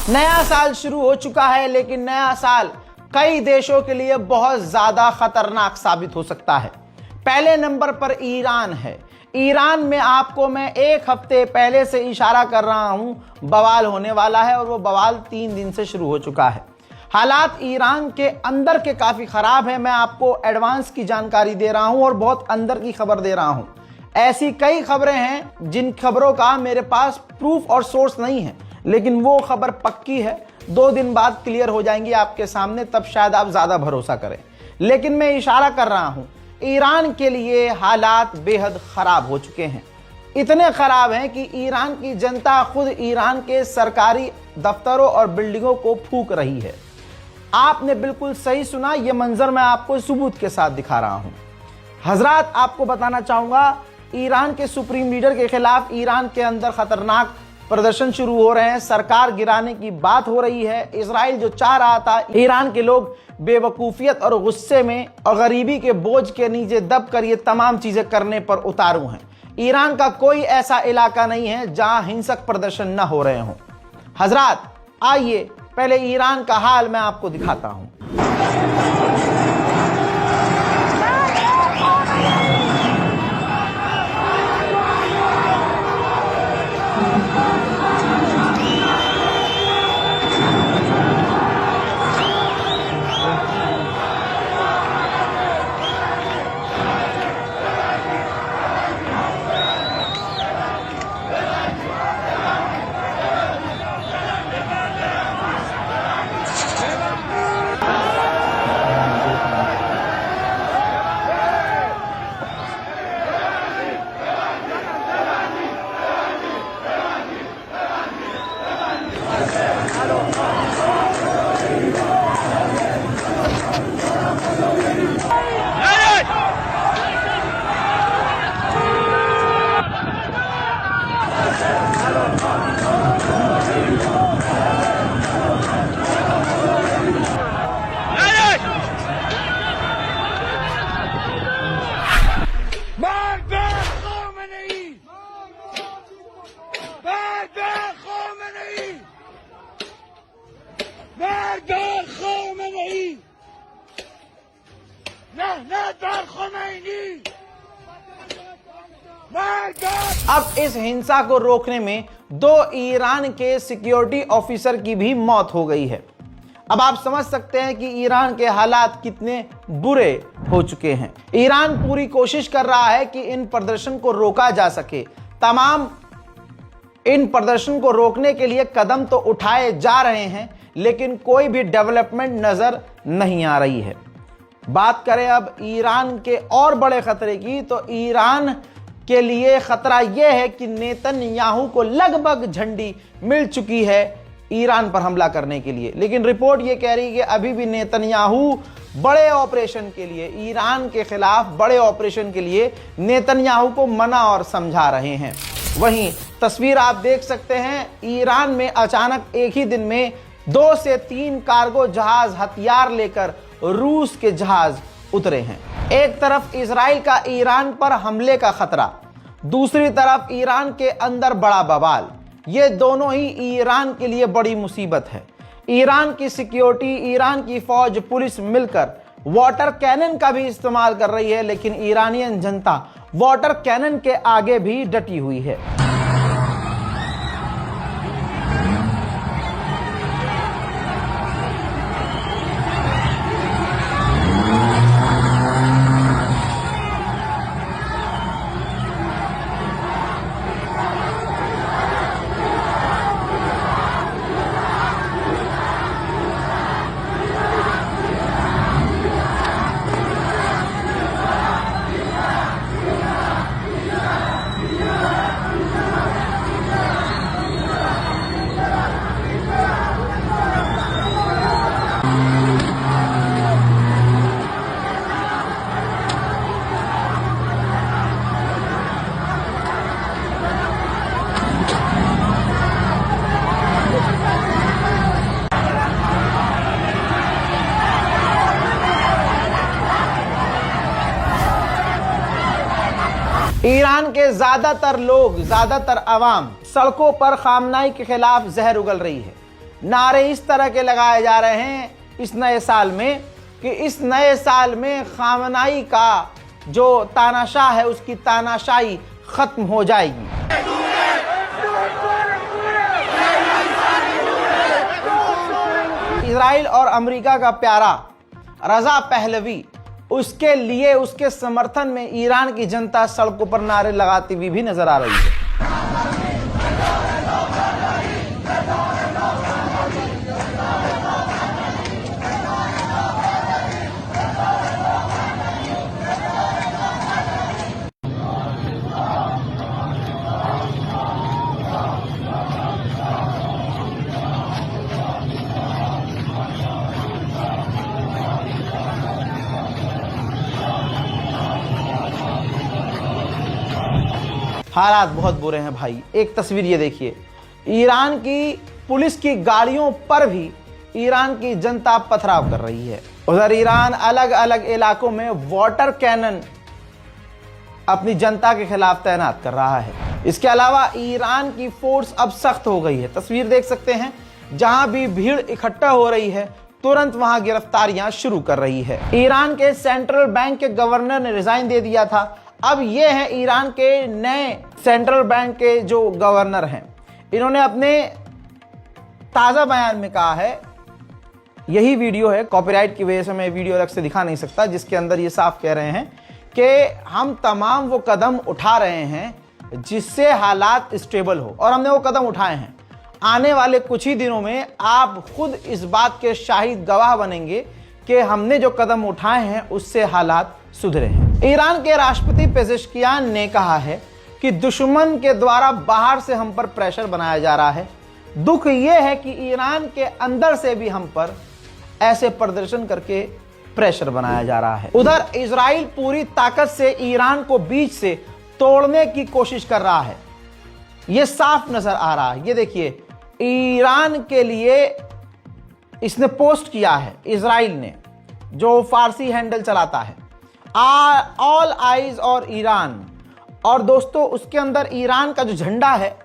नया साल शुरू हो चुका है, लेकिन नया साल कई देशों के लिए बहुत ज्यादा खतरनाक साबित हो सकता है। पहले नंबर पर ईरान है। ईरान में आपको मैं एक हफ्ते पहले से इशारा कर रहा हूं, बवाल होने वाला है और वो बवाल 3 दिन से शुरू हो चुका है। हालात ईरान के अंदर के काफी खराब है। मैं आपको एडवांस की जानकारी दे रहा हूं और बहुत अंदर की खबर दे रहा हूं। ऐसी कई खबरें हैं जिन खबरों का मेरे पास प्रूफ और सोर्स नहीं है, लेकिन वो खबर पक्की है। 2 दिन बाद क्लियर हो जाएंगी आपके सामने, तब शायद आप ज्यादा भरोसा करें। लेकिन मैं इशारा कर रहा हूं, ईरान के लिए हालात बेहद खराब हो चुके हैं। इतने खराब हैं कि ईरान की जनता खुद ईरान के सरकारी दफ्तरों और बिल्डिंगों को फूंक रही है। आपने बिल्कुल सही सुना, यह मंजर मैं आपको सबूत के साथ दिखा रहा हूं। हजरात, आपको बताना चाहूंगा, ईरान के सुप्रीम लीडर के खिलाफ ईरान के अंदर खतरनाक प्रदर्शन शुरू हो रहे हैं। सरकार गिराने की बात हो रही है। इजराइल जो चाह रहा था, ईरान के लोग बेवकूफियत और गुस्से में और गरीबी के बोझ के नीचे दब कर ये तमाम चीजें करने पर उतारू हैं। ईरान का कोई ऐसा इलाका नहीं है जहां हिंसक प्रदर्शन न हो रहे हों। हजरात, आइए पहले ईरान का हाल मैं आपको दिखाता हूं। अब इस हिंसा को रोकने में 2 ईरान के सिक्योरिटी ऑफिसर की भी मौत हो गई है। अब आप समझ सकते हैं कि ईरान के हालात कितने बुरे हो चुके हैं। ईरान पूरी कोशिश कर रहा है कि इन प्रदर्शन को रोका जा सके। तमाम इन प्रदर्शन को रोकने के लिए कदम तो उठाए जा रहे हैं, लेकिन कोई भी डेवलपमेंट नजर नहीं आ रही है। बात करें अब ईरान के और बड़े खतरे की, तो ईरान के लिए खतरा यह है कि नेतन्याहू को लगभग झंडी मिल चुकी है ईरान पर हमला करने के लिए। लेकिन रिपोर्ट यह कह रही है कि अभी भी नेतन्याहू बड़े ऑपरेशन के लिए, ईरान के खिलाफ बड़े ऑपरेशन के लिए नेतन्याहू को मना और समझा रहे हैं। वहीं तस्वीर आप देख सकते हैं, ईरान में अचानक एक ही दिन में 2 से 3 कार्गो जहाज हथियार लेकर रूस के जहाज उतरे हैं। एक तरफ इजराइल का ईरान पर हमले का खतरा, दूसरी तरफ ईरान के अंदर बड़ा बवाल। ये दोनों ही ईरान के लिए बड़ी मुसीबत है। ईरान की सिक्योरिटी, ईरान की फौज, पुलिस मिलकर वाटर कैनन का भी इस्तेमाल कर रही है, लेकिन ईरानियन जनता वाटर कैनन के आगे भी डटी हुई है। ईरान के ज्यादातर लोग, ज्यादातर अवाम सड़कों पर खामनाई के खिलाफ जहर उगल रही है। नारे इस तरह के लगाए जा रहे हैं इस नए साल में कि इस नए साल में खामनाई का जो तानाशाह है उसकी तानाशाही खत्म हो जाएगी। इजराइल और अमेरिका का प्यारा रजा पहलवी, उसके लिए उसके समर्थन में ईरान की जनता सड़कों पर नारे लगाती हुई भी नजर आ रही है। हालात बहुत बुरे हैं भाई। एक तस्वीर ये देखिए, ईरान की पुलिस की गाड़ियों पर भी ईरान की जनता पथराव कर रही है। उधर ईरान अलग अलग इलाकों में वाटर कैनन अपनी जनता के खिलाफ तैनात कर रहा है। इसके अलावा ईरान की फोर्स अब सख्त हो गई है। तस्वीर देख सकते हैं, जहां भी भीड़ इकट्ठा हो रही है तुरंत वहां गिरफ्तारियां शुरू कर रही है। ईरान के सेंट्रल बैंक के गवर्नर ने रिजाइन दे दिया था। अब ये है ईरान के नए सेंट्रल बैंक के जो गवर्नर हैं। इन्होंने अपने ताजा बयान में कहा है, यही वीडियो है, कॉपीराइट की वजह से मैं वीडियो अलग से दिखा नहीं सकता, जिसके अंदर ये साफ कह रहे हैं कि हम तमाम वो कदम उठा रहे हैं जिससे हालात स्टेबल हो, और हमने वो कदम उठाए हैं। आने वाले कुछ ही दिनों में आप खुद इस बात के शाहिद गवाह बनेंगे कि हमने जो कदम उठाए हैं उससे हालात सुधरे हैं। ईरान के राष्ट्रपति पेजेश्कियान ने कहा है कि दुश्मन के द्वारा बाहर से हम पर प्रेशर बनाया जा रहा है। दुख यह है कि ईरान के अंदर से भी हम पर ऐसे प्रदर्शन करके प्रेशर बनाया जा रहा है। उधर इजराइल पूरी ताकत से ईरान को बीच से तोड़ने की कोशिश कर रहा है। यह साफ नजर आ रहा है। ये देखिए, ईरान के लिए इसने पोस्ट किया है, इजराइल ने, जो फारसी हैंडल चलाता है, ऑल आइज और ईरान। और दोस्तों, उसके अंदर ईरान का जो झंडा है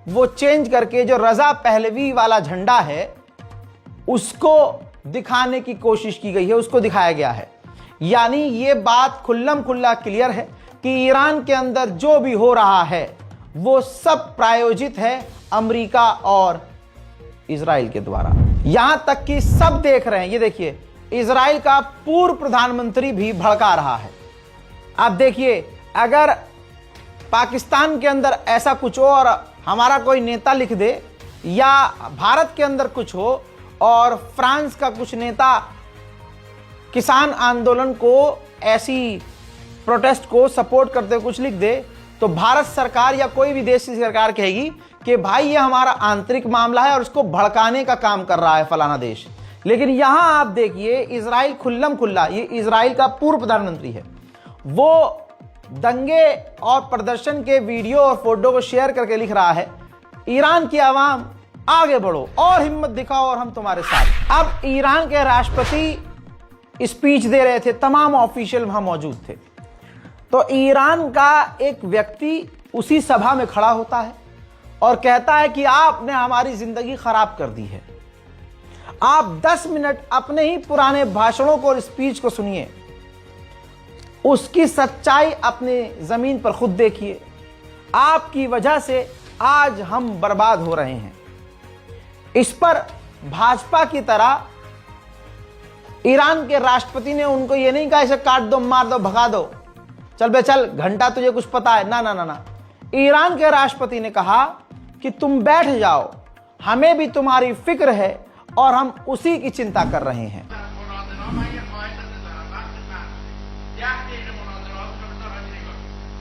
वो चेंज करके जो रजा पहलवी वाला झंडा है उसको दिखाने की कोशिश की गई है, उसको दिखाया गया है। यानी ये बात खुल्लम खुल्ला क्लियर है कि ईरान के अंदर जो भी हो रहा है वो सब प्रायोजित है अमेरिका और इजराइल के द्वारा। यहां तक कि सब देख रहे हैं। ये देखिए, इजराइल का पूर्व प्रधानमंत्री भी भड़का रहा है। आप देखिए, अगर पाकिस्तान के अंदर ऐसा कुछ हो और हमारा कोई नेता लिख दे, या भारत के अंदर कुछ हो और फ्रांस का कुछ नेता किसान आंदोलन को, ऐसी प्रोटेस्ट को सपोर्ट करते हुए कुछ लिख दे, तो भारत सरकार या कोई भी देश की सरकार कहेगी कि भाई ये हमारा आंतरिक मामला है और उसको भड़काने का काम कर रहा है फलाना देश। लेकिन यहां आप देखिए, इजराइल खुल्लम खुल्ला, ये इजराइल का पूर्व प्रधानमंत्री है, वो दंगे और प्रदर्शन के वीडियो और फोटो को शेयर करके लिख रहा है, ईरान की आवाम आगे बढ़ो और हिम्मत दिखाओ और हम तुम्हारे साथ। अब ईरान के राष्ट्रपति स्पीच दे रहे थे, तमाम ऑफिशियल वहां मौजूद थे। तो ईरान का एक व्यक्ति उसी सभा में खड़ा होता है और कहता है कि आपने हमारी जिंदगी खराब कर दी है। आप 10 मिनट अपने ही पुराने भाषणों को और स्पीच को सुनिए, उसकी सच्चाई अपने जमीन पर खुद देखिए। आपकी वजह से आज हम बर्बाद हो रहे हैं। इस पर भाजपा की तरह ईरान के राष्ट्रपति ने उनको ये नहीं कहा इसे काट दो, मार दो, भगा दो, चल बे चल, घंटा तुझे कुछ पता है, ना ना ना ना। ईरान के राष्ट्रपति ने कहा कि तुम बैठ जाओ, हमें भी तुम्हारी फिक्र है और हम उसी की चिंता कर रहे हैं।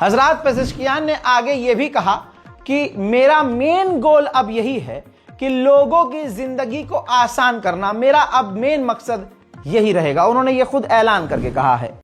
हजरत पेजेश्कियान ने आगे ये भी कहा कि मेरा मेन गोल अब यही है कि लोगों की जिंदगी को आसान करना मेरा अब मेन मकसद यही रहेगा। उन्होंने ये खुद ऐलान करके कहा है।